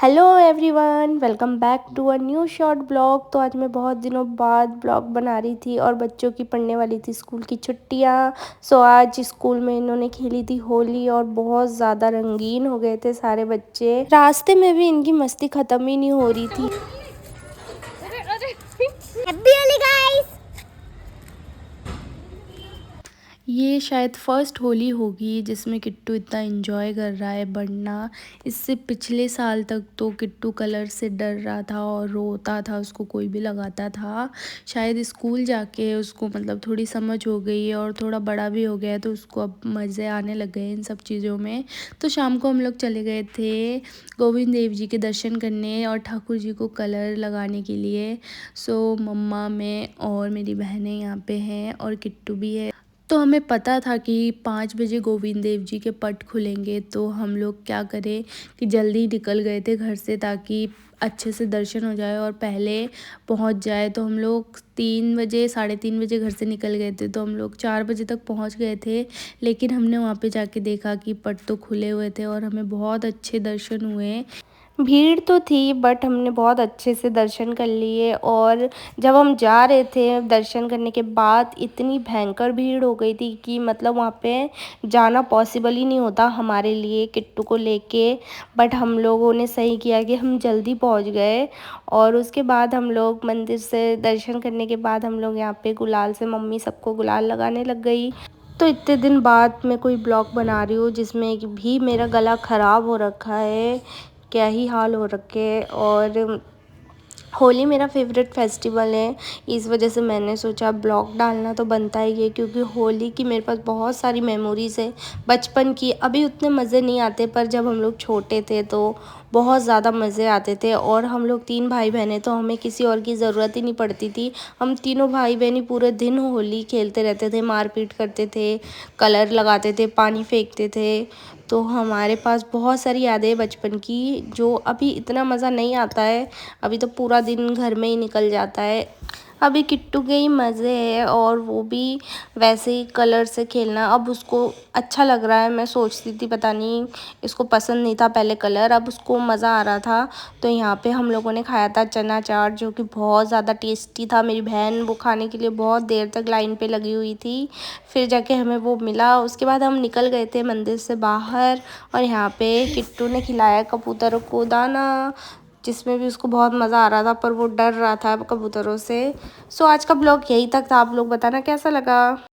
Hello everyone, welcome back to a new short blog. तो आज मैं बहुत दिनों बाद ब्लॉग बना रही थी और बच्चों की पढ़ने वाली थी स्कूल की छुट्टियां। सो आज स्कूल में इन्होंने खेली थी होली और बहुत ज़्यादा रंगीन हो गए थे सारे बच्चे। रास्ते में भी इनकी मस्ती ख़त्म ही नहीं हो रही थी। Happy Holi guys. ये शायद फर्स्ट होली होगी जिसमें किट्टू इतना एंजॉय कर रहा है बढ़ना। इससे पिछले साल तक तो किट्टू कलर से डर रहा था और रोता था, उसको कोई भी लगाता था। शायद स्कूल जाके उसको मतलब थोड़ी समझ हो गई है और थोड़ा बड़ा भी हो गया है, तो उसको अब मज़े आने लग गए इन सब चीज़ों में। तो शाम को हम लोग चले गए थे गोविंद देव जी के दर्शन करने और ठाकुर जी को कलर लगाने के लिए। सो मम्मा, मैं और मेरी बहनें यहाँ पे हैं और किट्टू भी है। तो हमें पता था कि 5 बजे गोविंद देव जी के पट खुलेंगे, तो हम लोग क्या करें कि जल्दी निकल गए थे घर से ताकि अच्छे से दर्शन हो जाए और पहले पहुंच जाए। तो हम लोग 3 बजे 3:30 बजे घर से निकल गए थे, तो हम लोग 4 बजे तक पहुंच गए थे। लेकिन हमने वहां पे जाके देखा कि पट तो खुले हुए थे और हमें बहुत अच्छे दर्शन हुए। भीड़ तो थी बट हमने बहुत अच्छे से दर्शन कर लिए। और जब हम जा रहे थे दर्शन करने के बाद इतनी भयंकर भीड़ हो गई थी कि मतलब वहाँ पे जाना पॉसिबल ही नहीं होता हमारे लिए किट्टू को लेके। बट हम लोगों ने सही किया कि हम जल्दी पहुँच गए। और उसके बाद हम लोग मंदिर से दर्शन करने के बाद हम लोग यहाँ पे गुलाल से मम्मी सबको गुलाल लगाने लग गई। तो इतने दिन बाद मैं कोई ब्लॉग बना रही हूँ जिसमें कि भी मेरा गला ख़राब हो रखा है, क्या ही हाल हो रखे हैं। और होली मेरा फेवरेट फेस्टिवल है, इस वजह से मैंने सोचा ब्लॉग डालना तो बनता ही है, क्योंकि होली की मेरे पास बहुत सारी मेमोरीज़ है बचपन की। अभी उतने मज़े नहीं आते पर जब हम लोग छोटे थे तो बहुत ज़्यादा मज़े आते थे। और हम लोग 3 भाई बहन हैं तो हमें किसी और की ज़रूरत ही नहीं पड़ती थी। हम तीनों भाई बहन ही पूरे दिन होली खेलते रहते थे, मारपीट करते थे, कलर लगाते थे, पानी फेंकते थे। तो हमारे पास बहुत सारी यादें हैं बचपन की, जो अभी इतना मज़ा नहीं आता है। अभी तो पूरा दिन घर में ही निकल जाता है। अभी किट्टू के ही मज़े हैं और वो भी वैसे ही कलर से खेलना अब उसको अच्छा लग रहा है। मैं सोचती थी पता नहीं इसको पसंद नहीं था पहले कलर, अब उसको मज़ा आ रहा था। तो यहाँ पे हम लोगों ने खाया था चना चाट, जो कि बहुत ज़्यादा टेस्टी था। मेरी बहन वो खाने के लिए बहुत देर तक लाइन पे लगी हुई थी, फिर जाके हमें वो मिला। उसके बाद हम निकल गए थे मंदिर से बाहर और यहाँ पे किट्टू ने खिलाया कबूतरों को दाना, जिसमें भी उसको बहुत मज़ा आ रहा था पर वो डर रहा था कबूतरों से। सो आज का ब्लॉग यही तक था। आप लोग बताना कैसा लगा।